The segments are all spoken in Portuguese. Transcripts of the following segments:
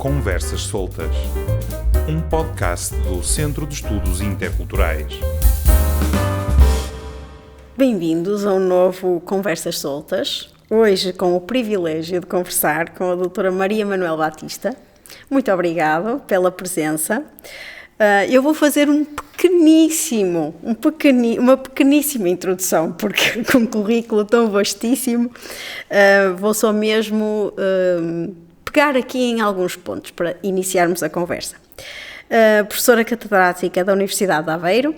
Conversas Soltas, um podcast do Centro de Estudos Interculturais. Bem-vindos a um novo Conversas Soltas, hoje com o privilégio de conversar com a doutora Maria Manuel Batista. Muito obrigado pela presença. Eu vou fazer uma pequeníssima introdução, porque com um currículo tão vastíssimo, vou só mesmo pegar aqui em alguns pontos para iniciarmos a conversa. Professora catedrática da Universidade de Aveiro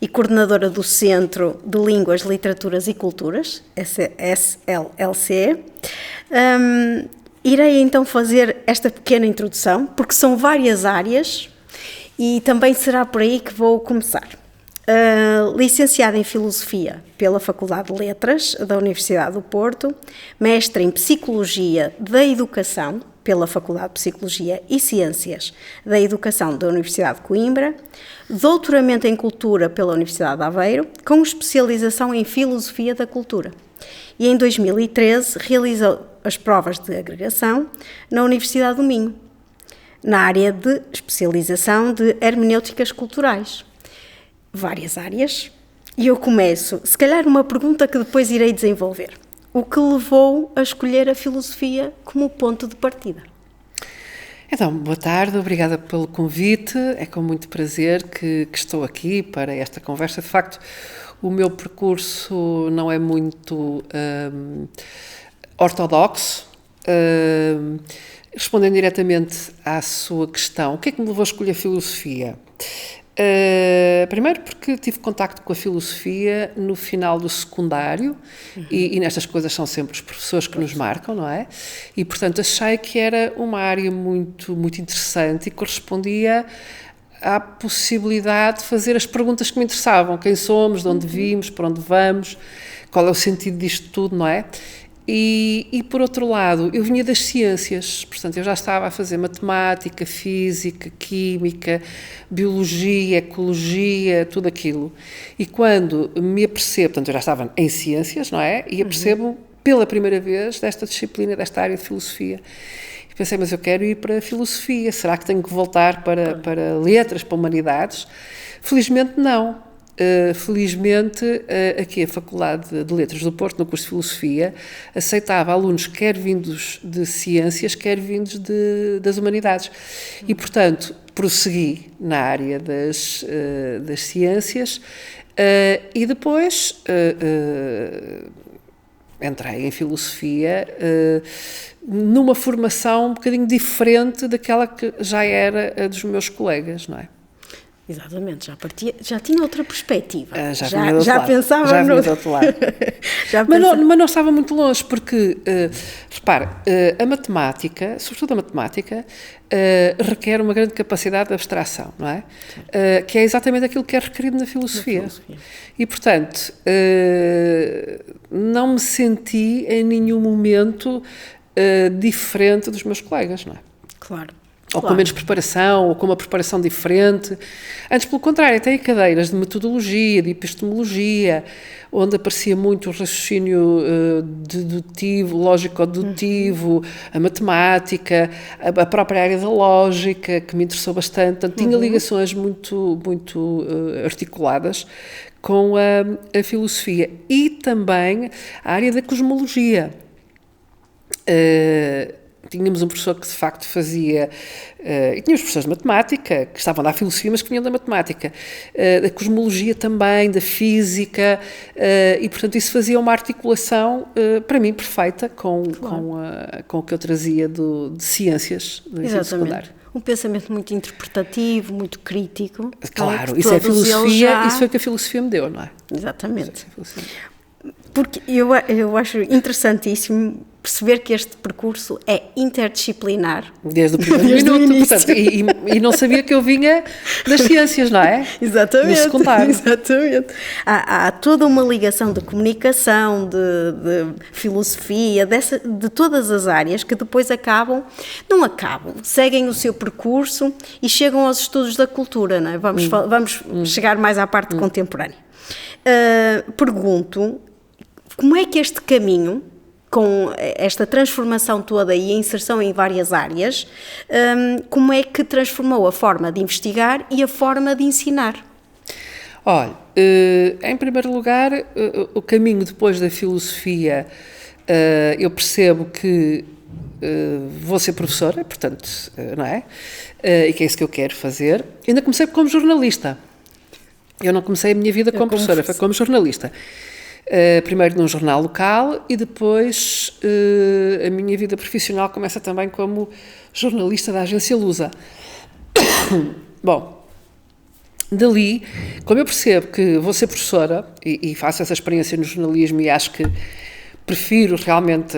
e coordenadora do Centro de Línguas, Literaturas e Culturas, SLLC. Irei então fazer esta pequena introdução, porque são várias áreas e também será por aí que vou começar. Licenciada em Filosofia pela Faculdade de Letras da Universidade do Porto, mestre em Psicologia da Educação pela Faculdade de Psicologia e Ciências da Educação da Universidade de Coimbra, doutoramento em Cultura pela Universidade de Aveiro, com especialização em Filosofia da Cultura. E em 2013 realizou as provas de agregação na Universidade do Minho, na área de especialização de Hermenêuticas Culturais. Várias áreas. E eu começo, se calhar uma pergunta que depois irei desenvolver. O que levou a escolher a filosofia como ponto de partida? Então, boa tarde, obrigada pelo convite. É com muito prazer que estou aqui para esta conversa. De facto, o meu percurso não é muito ortodoxo. Respondendo diretamente à sua questão, o que é que me levou a escolher a filosofia? Primeiro porque tive contacto com a filosofia no final do secundário e nestas coisas são sempre os professores que nos marcam, não é? E, portanto, achei que era uma área muito, muito interessante e correspondia à possibilidade de fazer as perguntas que me interessavam. Quem somos, de onde vimos, para onde vamos, qual é o sentido disto tudo, não é? E, por outro lado, eu vinha das ciências, portanto, eu já estava a fazer matemática, física, química, biologia, ecologia, tudo aquilo. E quando me apercebo, portanto, eu já estava em ciências, não é? E apercebo pela primeira vez desta disciplina, desta área de filosofia. E pensei, mas eu quero ir para a filosofia, será que tenho que voltar para letras, para humanidades? Felizmente não. Felizmente, aqui a Faculdade de Letras do Porto, no curso de Filosofia, aceitava alunos quer vindos de ciências, quer vindos das humanidades. E, portanto, prossegui na área das ciências e depois entrei em Filosofia numa formação um bocadinho diferente daquela que já era a dos meus colegas, não é? Exatamente, já tinha outra perspectiva. Já pensava no outro lado. Mas não estava muito longe, porque, repare, a matemática, sobretudo a matemática, requer uma grande capacidade de abstração, não é? Que é exatamente aquilo que é requerido na filosofia. E, portanto, não me senti em nenhum momento diferente dos meus colegas, não é? Claro. Ou com menos preparação, ou com uma preparação diferente. Antes, pelo contrário, tem cadeiras de metodologia, de epistemologia, onde aparecia muito o raciocínio dedutivo, lógico-dedutivo, a matemática, a própria área da lógica, que me interessou bastante. Portanto, tinha ligações muito, muito articuladas com a filosofia. E também a área da cosmologia. Tínhamos um professor que de facto fazia, e tínhamos professores de matemática, que estavam a dar filosofia, mas que vinham da matemática, da cosmologia também, da física, e portanto isso fazia uma articulação, para mim, perfeita com o que eu trazia de ciências do ensino secundário. Um pensamento muito interpretativo, muito crítico. Claro, isso é filosofia, isso foi o que a filosofia me deu, não é? Exatamente. Porque eu acho interessantíssimo perceber que este percurso é interdisciplinar. Desde o primeiro minuto, portanto, e não sabia que eu vinha das ciências, não é? Exatamente. No secundário. Exatamente. Há toda uma ligação de comunicação, de filosofia, de todas as áreas que depois não acabam, seguem o seu percurso e chegam aos estudos da cultura, não é? Vamos chegar mais à parte contemporânea. Pergunto, como é que este caminho com esta transformação toda e a inserção em várias áreas, como é que transformou a forma de investigar e a forma de ensinar? Olha, em primeiro lugar, o caminho depois da filosofia, eu percebo que vou ser professora, portanto, não é? E que é isso que eu quero fazer. Ainda comecei como jornalista. Eu não comecei a minha vida como professora, foi como jornalista. Primeiro num jornal local e depois a minha vida profissional começa também como jornalista da agência Lusa. Bom, dali, como eu percebo que vou ser professora e faço essa experiência no jornalismo e acho que prefiro realmente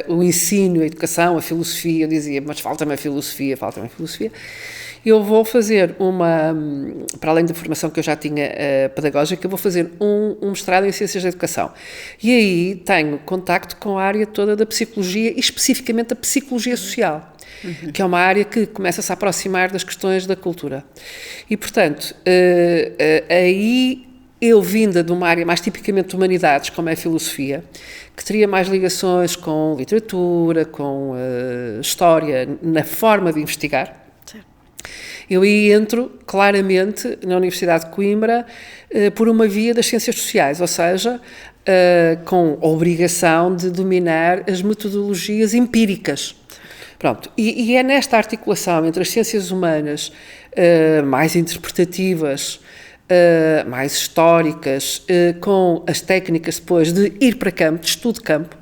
o ensino, a educação, a filosofia, eu dizia, mas falta-me a filosofia, eu vou fazer para além da formação que eu já tinha pedagógica, eu vou fazer um mestrado em Ciências da Educação. E aí tenho contacto com a área toda da psicologia e especificamente a psicologia social, que é uma área que começa a se aproximar das questões da cultura. E, portanto, aí eu vinda de uma área mais tipicamente de humanidades, como é a filosofia, que teria mais ligações com literatura, com história, na forma de investigar, eu aí entro claramente na Universidade de Coimbra por uma via das ciências sociais, ou seja, com a obrigação de dominar as metodologias empíricas. Pronto, e é nesta articulação entre as ciências humanas mais interpretativas, mais históricas, com as técnicas depois de ir para campo, de estudo de campo.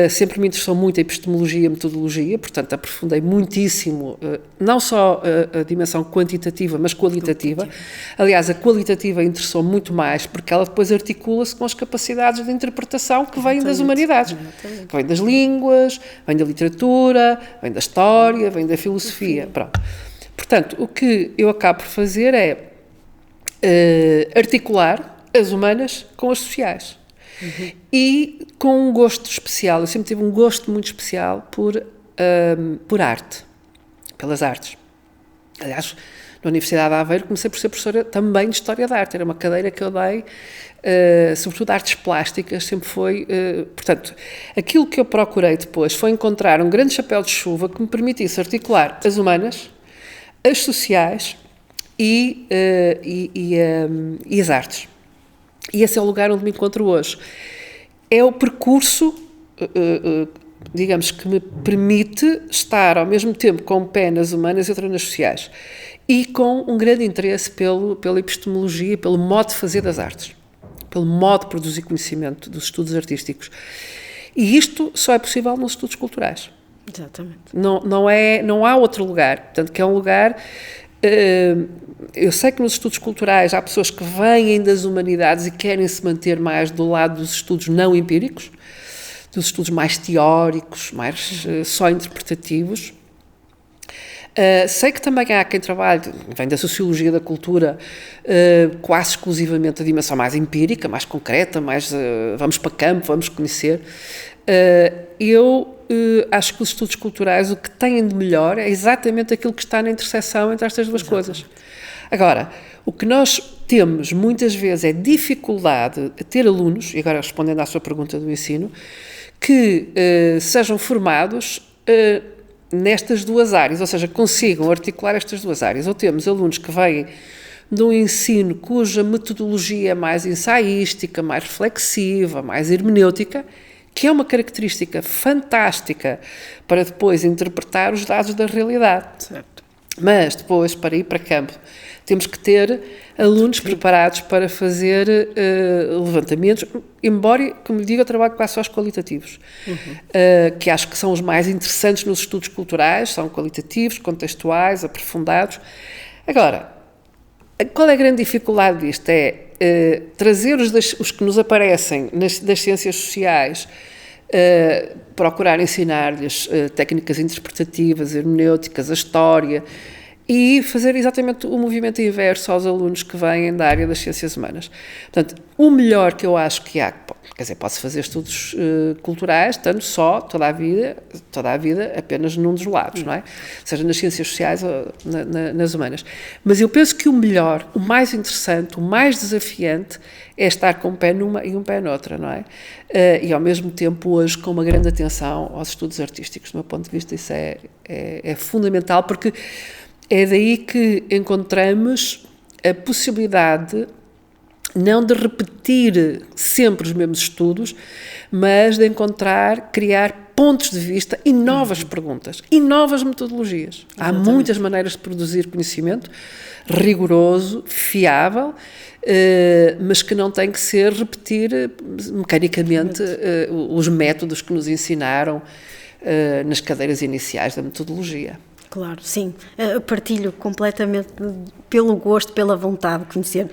Sempre me interessou muito a epistemologia e a metodologia, portanto aprofundei muitíssimo, não só a dimensão quantitativa, mas qualitativa. Aliás, a qualitativa interessou muito mais, porque ela depois articula-se com as capacidades de interpretação que vêm das humanidades, que vêm das línguas, vêm da literatura, vêm da história, vêm da filosofia. Pronto. Portanto, o que eu acabo por fazer é articular as humanas com as sociais. E com um gosto especial, eu sempre tive um gosto muito especial por arte, pelas artes. Aliás, na Universidade de Aveiro comecei por ser professora também de História da Arte, era uma cadeira que eu dei, sobretudo artes plásticas, sempre foi, portanto, aquilo que eu procurei depois foi encontrar um grande chapéu de chuva que me permitisse articular as humanas, as sociais e as artes. E esse é o lugar onde me encontro hoje. É o percurso, digamos, que me permite estar ao mesmo tempo com um pé nas humanas e outro nas sociais. E com um grande interesse pela epistemologia, pelo modo de fazer das artes, pelo modo de produzir conhecimento dos estudos artísticos. E isto só é possível nos estudos culturais. Exatamente. Não há outro lugar. Portanto, que é um lugar... eu sei que nos estudos culturais há pessoas que vêm das humanidades e querem se manter mais do lado dos estudos não empíricos, dos estudos mais teóricos, mais só interpretativos. Sei que também há quem trabalhe, vem da sociologia da cultura, quase exclusivamente a dimensão mais empírica, mais concreta, mais vamos para campo, vamos conhecer. Eu acho que os estudos culturais o que têm de melhor é exatamente aquilo que está na interseção entre estas duas coisas. Agora, o que nós temos muitas vezes é dificuldade a ter alunos, e agora respondendo à sua pergunta do ensino, que sejam formados nestas duas áreas, ou seja, consigam articular estas duas áreas. Ou temos alunos que vêm de um ensino cuja metodologia é mais ensaística, mais reflexiva, mais hermenêutica, que é uma característica fantástica para depois interpretar os dados da realidade. Certo. Mas depois, para ir para campo, temos que ter alunos preparados para fazer levantamentos, embora, como lhe digo, eu trabalho quase só os qualitativos, que acho que são os mais interessantes nos estudos culturais, são qualitativos, contextuais, aprofundados. Agora, qual é a grande dificuldade disto? É trazer os que nos aparecem das ciências sociais, procurar ensinar-lhes técnicas interpretativas, hermenêuticas, a história, e fazer exatamente o movimento inverso aos alunos que vêm da área das ciências humanas. Portanto, o melhor que eu acho que há, quer dizer, pode-se fazer estudos culturais, tanto só, toda a vida, apenas num dos lados, não é? Seja nas ciências sociais ou nas humanas. Mas eu penso que o melhor, o mais interessante, o mais desafiante é estar com um pé numa e um pé noutra, não é? E ao mesmo tempo hoje com uma grande atenção aos estudos artísticos. Do meu ponto de vista isso é fundamental, porque é daí que encontramos a possibilidade não de repetir sempre os mesmos estudos, mas de criar pontos de vista e novas perguntas e novas metodologias. Há muitas maneiras de produzir conhecimento rigoroso, fiável, mas que não tem que ser repetir mecanicamente os métodos que nos ensinaram nas cadeiras iniciais da metodologia. Claro, sim. Partilho completamente pelo gosto, pela vontade de conhecer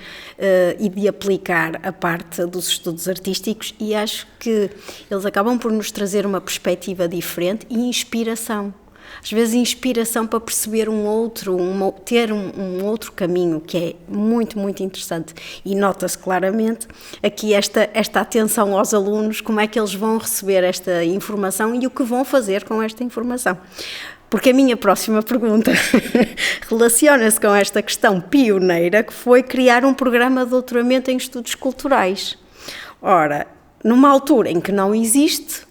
e de aplicar a parte dos estudos artísticos, e acho que eles acabam por nos trazer uma perspectiva diferente e inspiração. Às vezes inspiração para perceber ter um outro caminho, que é muito, muito interessante. E nota-se claramente aqui esta atenção aos alunos, como é que eles vão receber esta informação e o que vão fazer com esta informação. Porque a minha próxima pergunta relaciona-se com esta questão pioneira, que foi criar um programa de doutoramento em estudos culturais. Ora, numa altura em que não existe,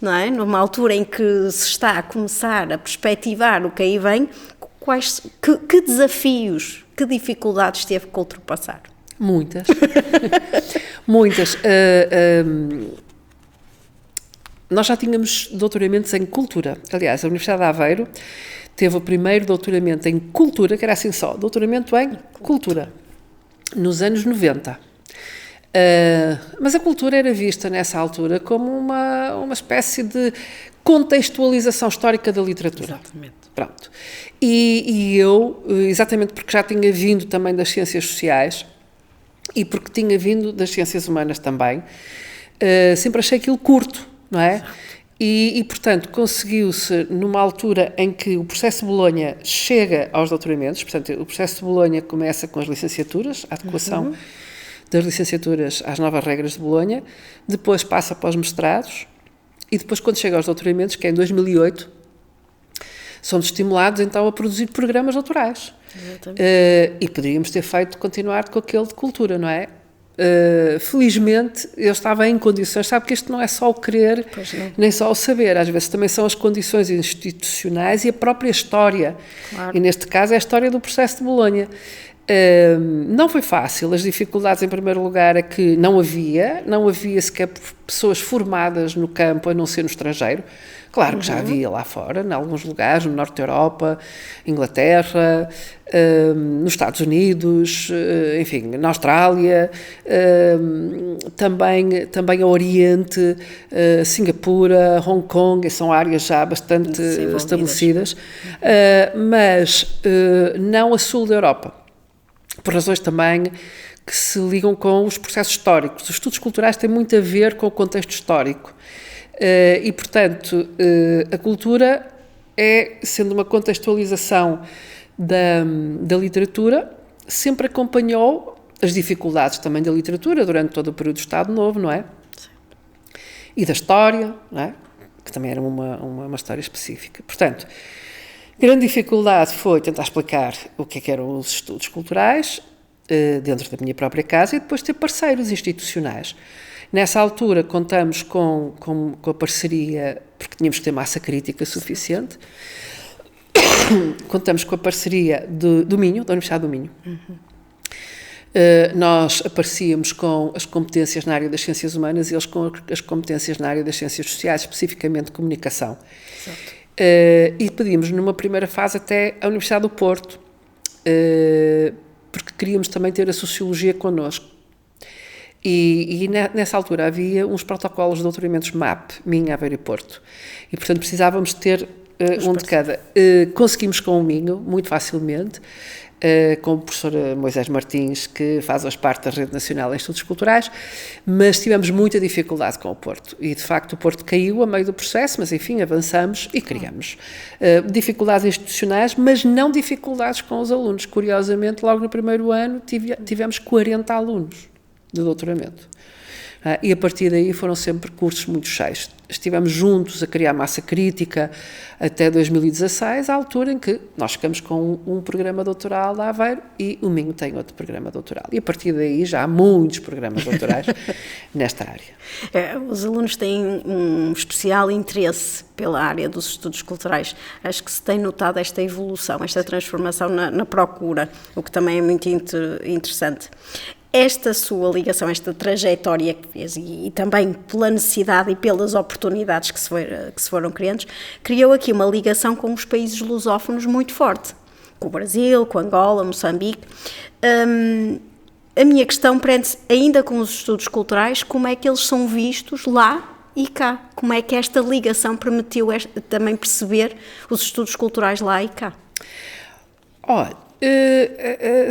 não é? Numa altura em que se está a começar a perspectivar o que aí vem, que desafios, que dificuldades teve que ultrapassar? Muitas. Muitas. Nós já tínhamos doutoramentos em cultura. Aliás, a Universidade de Aveiro teve o primeiro doutoramento em cultura, que era assim só, doutoramento em cultura, nos anos 90. Mas a cultura era vista nessa altura como uma espécie de contextualização histórica da literatura. Exatamente. Pronto. E eu, exatamente porque já tinha vindo também das ciências sociais e porque tinha vindo das ciências humanas também, sempre achei aquilo curto. Não é? E, portanto, conseguiu-se, numa altura em que o processo de Bolonha chega aos doutoramentos, portanto, o processo de Bolonha começa com as licenciaturas, a adequação das licenciaturas às novas regras de Bolonha, depois passa para os mestrados, e depois, quando chega aos doutoramentos, que é em 2008, somos estimulados, então, a produzir programas doutorais. E poderíamos ter continuado com aquele de cultura, não é? Felizmente eu estava em condições, sabe que isto não é só o querer nem só o saber, às vezes também são as condições institucionais e a própria história, claro. E neste caso é a história do processo de Bolonha. Não foi fácil, as dificuldades em primeiro lugar é que não havia sequer pessoas formadas no campo a não ser no estrangeiro. Claro que já havia lá fora, em alguns lugares, no norte da Europa, Inglaterra, nos Estados Unidos, enfim, na Austrália, também a Oriente, Singapura, Hong Kong, são áreas já bastante estabelecidas, mas não a sul da Europa, por razões também que se ligam com os processos históricos. Os estudos culturais têm muito a ver com o contexto histórico. E, portanto, a cultura sendo uma contextualização da literatura, sempre acompanhou as dificuldades também da literatura durante todo o período do Estado Novo, não é? Sim. E da história, não é? Que também era uma história específica. Portanto, grande dificuldade foi tentar explicar o que eram os estudos culturais dentro da minha própria casa e depois ter parceiros institucionais. Nessa altura contamos com a parceria, porque tínhamos que ter massa crítica suficiente, contamos com a parceria do Minho, da Universidade do Minho. Nós aparecíamos com as competências na área das ciências humanas e eles com as competências na área das ciências sociais, especificamente comunicação. Exato. E pedimos numa primeira fase até a Universidade do Porto, porque queríamos também ter a sociologia connosco. E nessa altura havia uns protocolos de doutoramentos MAP, Minho, Aveiro e Porto. E, portanto, precisávamos ter um de cada. Conseguimos com o Minho, muito facilmente, com o professor Moisés Martins, que faz hoje parte da Rede Nacional em Estudos Culturais, mas tivemos muita dificuldade com o Porto. E, de facto, o Porto caiu a meio do processo, mas, enfim, avançamos e criamos. Dificuldades institucionais, mas não dificuldades com os alunos. Curiosamente, logo no primeiro ano, tivemos 40 alunos de doutoramento. E a partir daí foram sempre cursos muito cheios. Estivemos juntos a criar massa crítica até 2016, à altura em que nós ficamos com um programa doutoral da Aveiro e o Minho tem outro programa doutoral. E a partir daí já há muitos programas doutorais nesta área. Os alunos têm um especial interesse pela área dos estudos culturais. Acho que se tem notado esta evolução, esta transformação na procura, o que também é muito interessante. Esta sua ligação, esta trajetória que fez e também pela necessidade e pelas oportunidades que se foram criando, criou aqui uma ligação com os países lusófonos muito forte, com o Brasil, com Angola, Moçambique. A minha questão prende-se ainda com os estudos culturais, como é que eles são vistos lá e cá? Como é que esta ligação permitiu também perceber os estudos culturais lá e cá? Olha,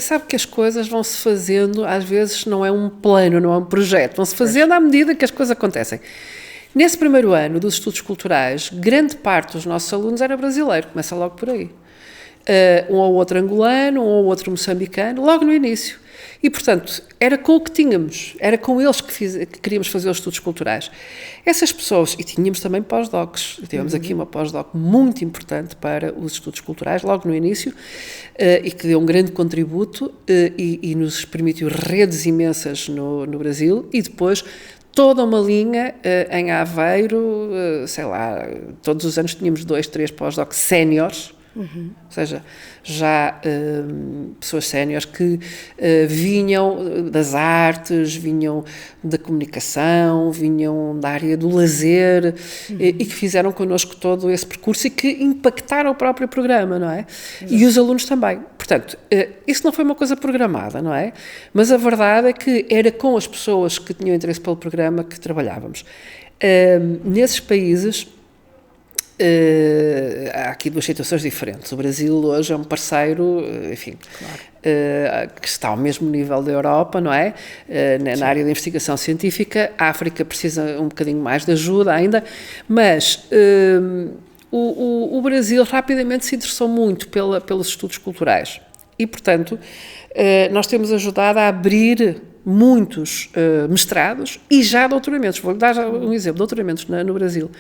sabe que as coisas vão-se fazendo, às vezes não é um plano, não é um projeto, vão-se fazendo à medida que as coisas acontecem. Nesse primeiro ano dos estudos culturais, grande parte dos nossos alunos era brasileiro, começa logo por aí. Um ou outro angolano, um ou outro moçambicano, logo no início. E, portanto, era com o que tínhamos, era com eles que queríamos fazer os estudos culturais. Essas pessoas, e tínhamos também pós-docs, tivemos aqui uma pós-doc muito importante para os estudos culturais, logo no início, e que deu um grande contributo e nos permitiu redes imensas no Brasil, e depois toda uma linha em Aveiro, sei lá, todos os anos tínhamos 2, 3 pós-docs séniores, ou seja, já pessoas séniores que vinham das artes, vinham da comunicação, vinham da área do lazer e que fizeram connosco todo esse percurso e que impactaram o próprio programa, não é? E os alunos também. Portanto, isso não foi uma coisa programada, não é? Mas a verdade é que era com as pessoas que tinham interesse pelo programa que trabalhávamos. Nesses países, há aqui duas situações diferentes. O Brasil hoje é um parceiro, enfim, claro, que está ao mesmo nível da Europa, não é? Na área da investigação científica. A África precisa um bocadinho mais de ajuda ainda, mas o Brasil rapidamente se interessou muito pelos estudos culturais e, portanto, nós temos ajudado a abrir muitos mestrados e já doutoramentos. Vou-lhe dar um exemplo, doutoramentos no Brasil.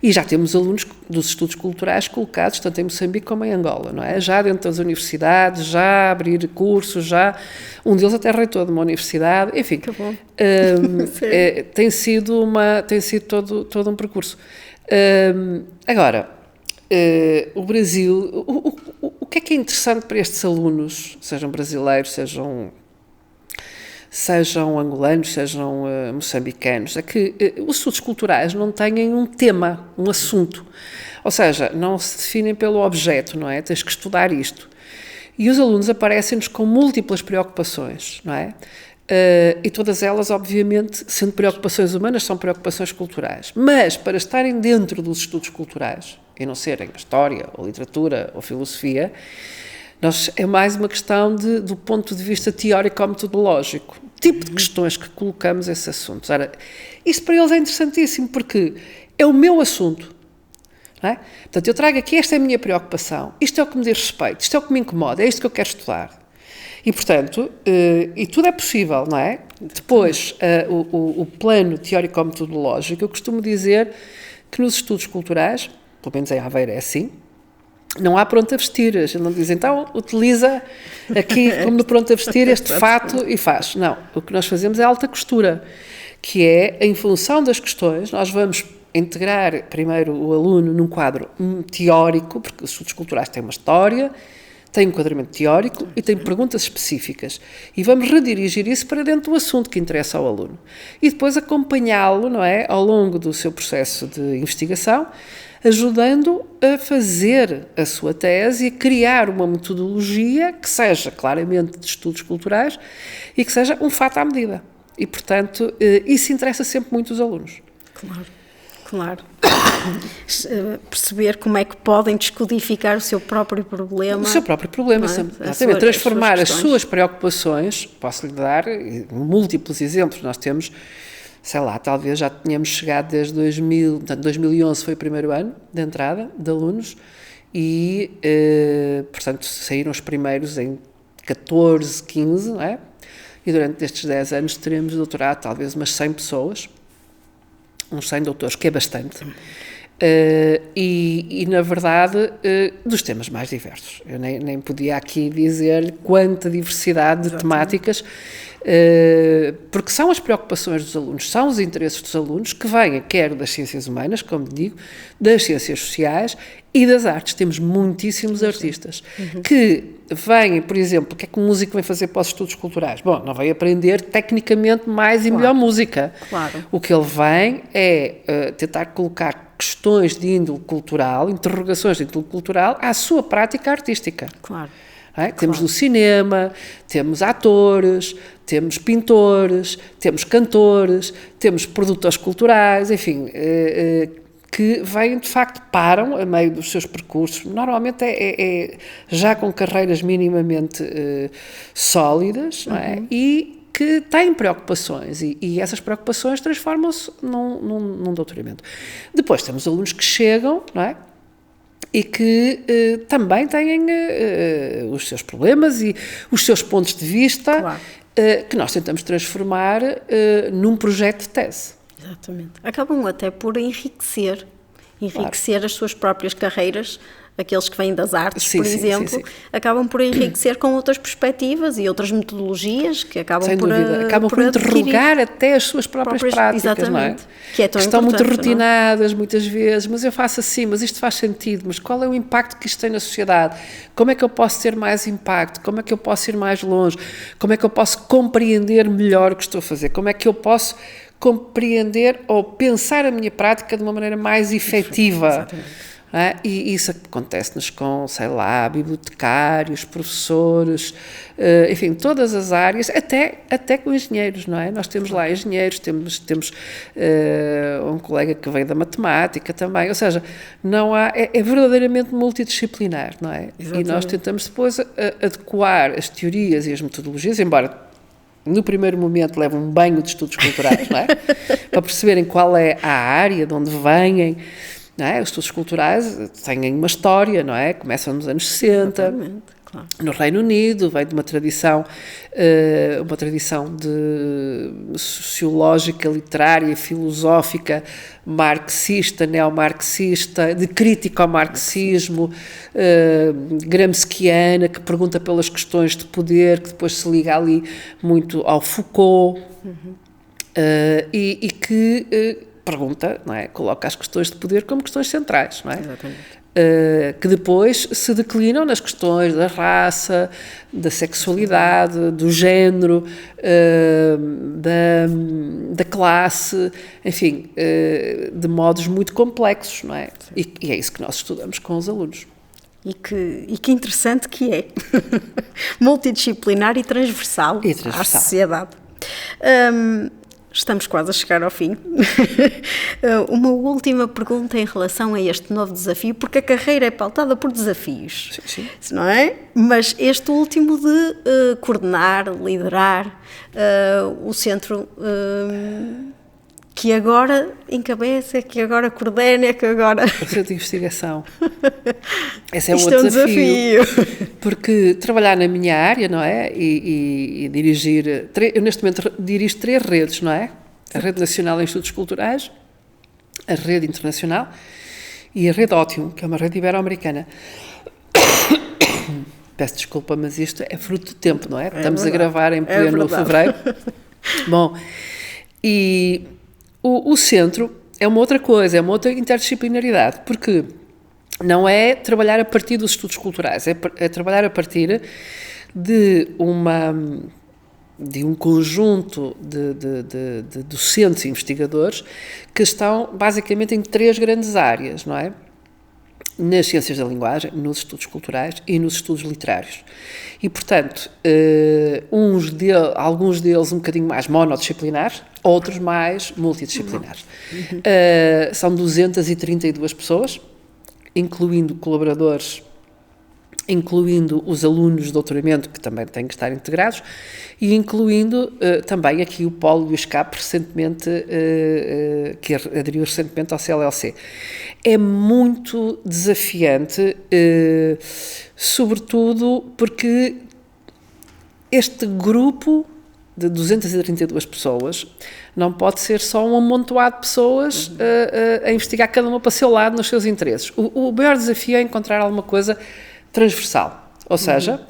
E já temos alunos dos estudos culturais colocados, tanto em Moçambique como em Angola, não é? Já dentro das universidades, já abrir cursos, já... Um deles até reitor de uma universidade, enfim. Que bom. Tem sido todo um percurso. Agora, o Brasil... O que é interessante para estes alunos, sejam brasileiros, sejam angolanos, sejam moçambicanos, é que os estudos culturais não têm um tema, um assunto. Ou seja, não se definem pelo objeto, não é? Tens que estudar isto. E os alunos aparecem-nos com múltiplas preocupações, não é? E todas elas, obviamente, sendo preocupações humanas, são preocupações culturais. Mas, para estarem dentro dos estudos culturais, e não serem história, ou literatura, ou filosofia, é mais uma questão do ponto de vista teórico-metodológico. O tipo de questões que colocamos esses assuntos. Ora, isso para eles é interessantíssimo, porque é o meu assunto. Não é? Portanto, eu trago aqui, esta é a minha preocupação, isto é o que me diz respeito, isto é o que me incomoda, é isto que eu quero estudar. E, portanto, e tudo é possível, não é? Depois, o plano teórico-metodológico, eu costumo dizer que nos estudos culturais, pelo menos em Aveiro é assim, não há pronto a vestir. A gente não diz, então, utiliza aqui, como no pronto a vestir, este fato e faz. Não, o que nós fazemos é alta costura, que é, em função das questões, nós vamos integrar primeiro o aluno num quadro teórico, porque os estudos culturais têm uma história, têm um enquadramento teórico e têm perguntas específicas. E vamos redirigir isso para dentro do assunto que interessa ao aluno. E depois acompanhá-lo, não é, ao longo do seu processo de investigação, ajudando a fazer a sua tese e a criar uma metodologia que seja claramente de estudos culturais e que seja um fato à medida. E, portanto, isso interessa sempre muito os alunos. Claro. Claro. Perceber como é que podem descodificar o seu próprio problema. O seu próprio problema, exatamente. Transformar as suas preocupações, posso-lhe dar múltiplos exemplos, nós temos, sei lá, talvez já tínhamos chegado desde 2000, portanto 2011 foi o primeiro ano de entrada de alunos e, portanto, saíram os primeiros em 14, 15, não é? E durante estes 10 anos teremos doutorado talvez umas 100 pessoas, uns 100 doutores, que é bastante. E na verdade, dos temas mais diversos. Eu nem podia aqui dizer quanta diversidade de temáticas, porque são as preocupações dos alunos, são os interesses dos alunos que vêm, quer das ciências humanas, como digo, das ciências sociais e das artes. Temos muitíssimos artistas que vêm, por exemplo, o que é que um músico vem fazer para os estudos culturais? Bom, não vem aprender tecnicamente mais e melhor música. Claro. O que ele vem é tentar colocar questões de índole cultural, interrogações de índole cultural à sua prática artística. Claro. Temos no cinema, temos atores, temos pintores, temos cantores, temos produtores culturais, enfim, que vêm, de facto, param a meio dos seus percursos, normalmente já com carreiras minimamente sólidas, não é? E que têm preocupações e essas preocupações transformam-se num doutoramento. Depois temos alunos que chegam, não é? E que também têm os seus problemas e os seus pontos de vista, claro, que nós tentamos transformar num projeto de tese. Exatamente. Acabam até por enriquecer Claro. as suas próprias carreiras. Aqueles que vêm das artes, Sim, por sim, exemplo, sim. acabam por enriquecer com outras perspectivas e outras metodologias que acabam Sem por dúvida, acabam por interrogar até as suas próprias práticas, exatamente, não é? que é tão estão muito importante, rotinadas muitas vezes, mas eu faço assim, mas isto faz sentido, mas qual é o impacto que isto tem na sociedade? Como é que eu posso ter mais impacto? Como é que eu posso ir mais longe? Como é que eu posso compreender melhor o que estou a fazer? Como é que eu posso compreender ou pensar a minha prática de uma maneira mais efetiva? Exatamente. E isso acontece-nos com, sei lá, bibliotecários, professores, enfim, todas as áreas, até com engenheiros, não é? Nós temos lá engenheiros, temos um colega que veio da matemática também, ou seja, não há, é verdadeiramente multidisciplinar, não é? Exatamente. E nós tentamos depois adequar as teorias e as metodologias, embora no primeiro momento levem um banho de estudos culturais, não é? Para perceberem qual é a área de onde vêm. Não é? Os estudos culturais têm uma história, não é? Começam nos anos 60, Exatamente, claro. No Reino Unido, vem de uma tradição de sociológica, literária, filosófica, marxista, neomarxista, de crítica ao marxismo, gramsciana, que pergunta pelas questões de poder, que depois se liga ali muito ao Foucault, e que pergunta, não é? Coloca as questões de poder como questões centrais, não é? Exatamente. Que depois se declinam nas questões da raça, da sexualidade, do género, da classe, enfim, de modos muito complexos, não é? E é isso que nós estudamos com os alunos. E que interessante que é. Multidisciplinar e transversal à sociedade. Estamos quase a chegar ao fim. Uma última pergunta em relação a este novo desafio, porque a carreira é pautada por desafios, sim. Não é? Mas este último de coordenar, liderar o centro que agora encabeça, que agora coordena, que agora... O centro de investigação. Esse é Isto outro é um desafio. Porque trabalhar na minha área, não é? E dirigir... Eu neste momento dirijo 3 redes, não é? A Rede Nacional em Estudos Culturais, a Rede Internacional e a Rede Ótimo, que é uma rede ibero-americana. Peço desculpa, mas isto é fruto do tempo, não é? Estamos a gravar em pleno fevereiro. Bom, e o centro é uma outra coisa, é uma outra interdisciplinaridade, porque não é trabalhar a partir dos estudos culturais, é trabalhar a partir de um conjunto de docentes e investigadores que estão basicamente em 3 grandes áreas, não é? nas ciências da linguagem, nos estudos culturais e nos estudos literários. E, portanto, alguns deles um bocadinho mais monodisciplinares, outros mais multidisciplinares. São 232 pessoas, incluindo colaboradores, incluindo os alunos de doutoramento, que também têm que estar integrados, e incluindo também aqui o Polo e o SCAP, recentemente, que aderiu recentemente ao CLLC. É muito desafiante, sobretudo porque este grupo de 232 pessoas não pode ser só um amontoado de pessoas a investigar cada uma para o seu lado nos seus interesses. O maior desafio é encontrar alguma coisa transversal, ou seja,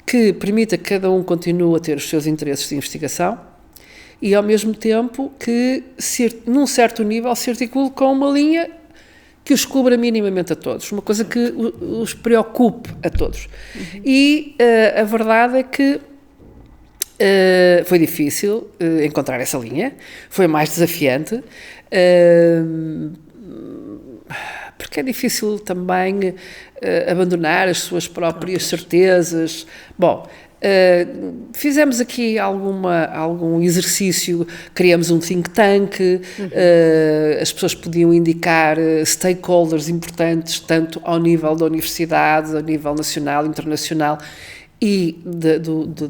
que permita que cada um continue a ter os seus interesses de investigação e, ao mesmo tempo, que, num certo nível, se articule com uma linha que os cubra minimamente a todos, uma coisa que os preocupe a todos. E a verdade é que foi difícil encontrar essa linha, foi mais desafiante, porque é difícil também abandonar as suas próprias certezas. Bom, fizemos aqui algum exercício, criamos um think tank, as pessoas podiam indicar stakeholders importantes, tanto ao nível da universidade, ao nível nacional, internacional, e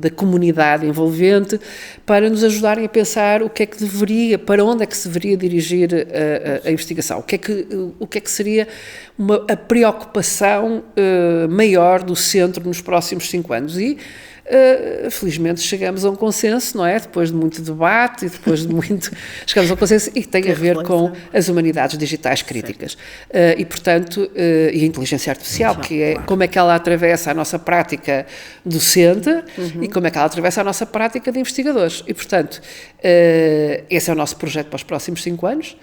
da comunidade envolvente, para nos ajudarem a pensar o que é que para onde é que se deveria dirigir a investigação, o que é que seria a preocupação maior do centro nos próximos 5 anos. E felizmente chegamos a um consenso, não é? Depois de muito debate e depois de chegamos a um consenso e que tem a ver com as humanidades digitais críticas. E, portanto, e a inteligência artificial, que é como é que ela atravessa a nossa prática docente e como é que ela atravessa a nossa prática de investigadores. E, portanto, esse é o nosso projeto para os próximos 5 anos.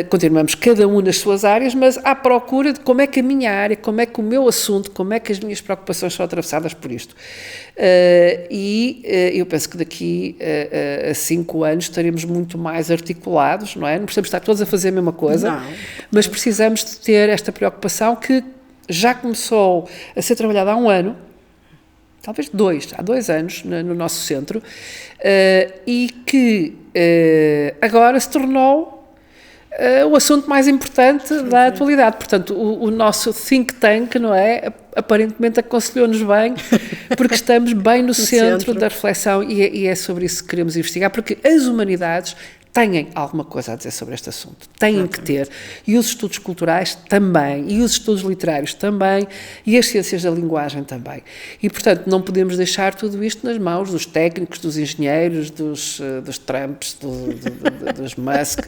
Continuamos cada um nas suas áreas, mas à procura de como é que a minha área, como é que o meu assunto, como é que as minhas preocupações são atravessadas por isto. Eu penso que daqui a 5 anos estaremos muito mais articulados, não é? Não precisamos estar todos a fazer a mesma coisa, mas precisamos de ter esta preocupação que já começou a ser trabalhada há 1 ano, talvez há 2 anos no nosso centro, e que agora se tornou o assunto mais importante da atualidade. Portanto, o nosso think tank, não é? Aparentemente aconselhou-nos bem, porque estamos bem no centro da reflexão e é sobre isso que queremos investigar, porque as humanidades têm alguma coisa a dizer sobre este assunto, têm que ter, e os estudos culturais também, e os estudos literários também, e as ciências da linguagem também. E, portanto, não podemos deixar tudo isto nas mãos dos técnicos, dos engenheiros, dos Trumps, dos Musk.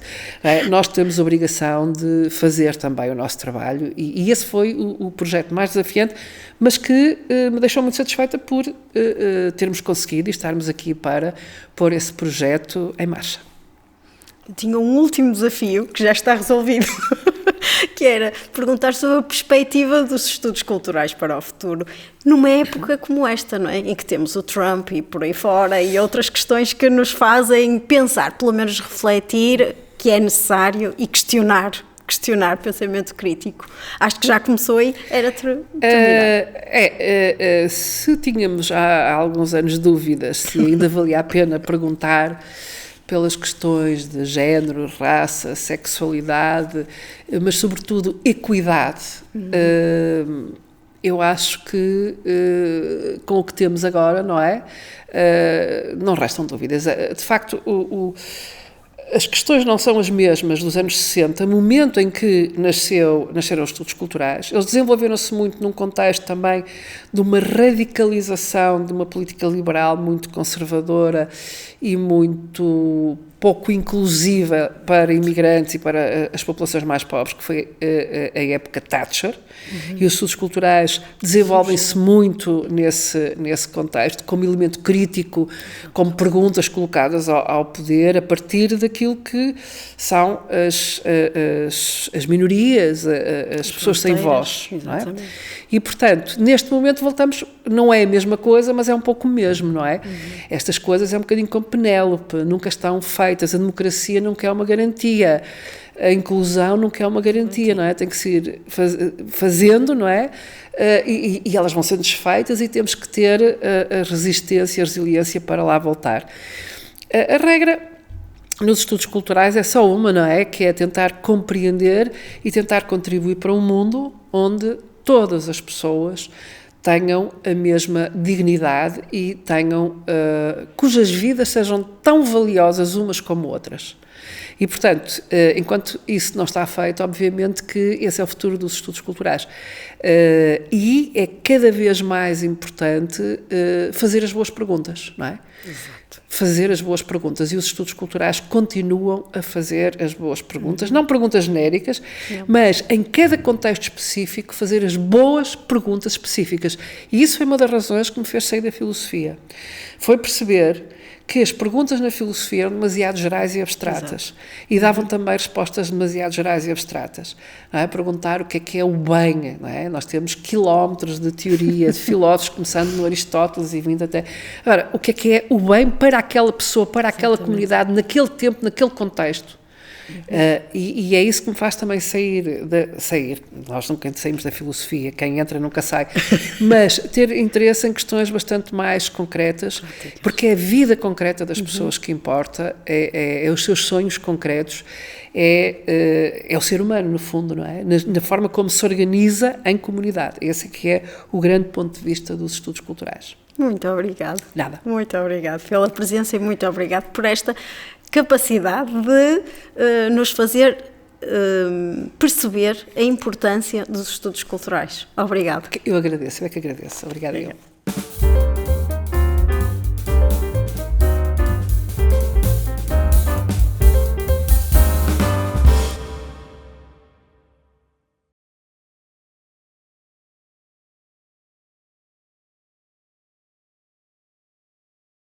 Nós temos a obrigação de fazer também o nosso trabalho, e esse foi o projeto mais desafiante, mas que me deixou muito satisfeita por termos conseguido e estarmos aqui para pôr esse projeto em marcha. Tinha um último desafio, que já está resolvido, que era perguntar sobre a perspectiva dos estudos culturais para o futuro, numa época como esta, não é? Em que temos o Trump e por aí fora, e outras questões que nos fazem pensar, pelo menos refletir, que é necessário, e questionar pensamento crítico. Acho que já começou aí, era terminar. Se tínhamos há alguns anos dúvidas se ainda valia a pena perguntar pelas questões de género, raça, sexualidade, mas sobretudo equidade. Eu acho que com o que temos agora, não é? Não restam dúvidas. De facto, as questões não são as mesmas dos anos 60, momento em que nasceram os estudos culturais. Eles desenvolveram-se muito num contexto também de uma radicalização de uma política liberal muito conservadora e muito pouco inclusiva para imigrantes e para as populações mais pobres, que foi a época Thatcher, e os estudos culturais desenvolvem-se muito nesse contexto, como elemento crítico, como perguntas colocadas ao poder, a partir daquilo que são as minorias, as pessoas sem voz. Não é? E, portanto, neste momento voltamos, não é a mesma coisa, mas é um pouco o mesmo, não é? Estas coisas é um bocadinho como Penélope, nunca estão feitas, a democracia nunca é uma garantia. a inclusão nunca é uma garantia, não é? Tem que se ir fazendo, não é? E elas vão sendo desfeitas e temos que ter a resistência, a resiliência para lá voltar. A regra nos estudos culturais é só uma, não é? Que é tentar compreender e tentar contribuir para um mundo onde todas as pessoas tenham a mesma dignidade e tenham, cujas vidas sejam tão valiosas umas como outras. E, portanto, enquanto isso não está feito, obviamente que esse é o futuro dos estudos culturais. E é cada vez mais importante fazer as boas perguntas, não é? Exato. Fazer as boas perguntas, e os estudos culturais continuam a fazer as boas perguntas, não perguntas genéricas, mas em cada contexto específico fazer as boas perguntas específicas. E isso foi uma das razões que me fez sair da filosofia. Foi perceber que as perguntas na filosofia eram demasiado gerais e abstratas. Exato. E davam também respostas demasiado gerais e abstratas. Não é? Perguntar o que é o bem. Não é? Nós temos quilómetros de teoria, de filósofos, começando no Aristóteles e vindo até... Agora, o que é o bem para aquela pessoa, para aquela comunidade, naquele tempo, naquele contexto? E é isso que me faz também sair. Nós nunca saímos da filosofia, quem entra nunca sai, mas ter interesse em questões bastante mais concretas, porque é a vida concreta das pessoas que importa, é os seus sonhos concretos, é o ser humano, no fundo, não é? Na forma como se organiza em comunidade. Esse é que é o grande ponto de vista dos estudos culturais. Muito obrigado. Nada. Muito obrigado pela presença e muito obrigado por esta capacidade de nos fazer perceber a importância dos estudos culturais. Obrigado. Eu agradeço, eu é que agradeço. Obrigada.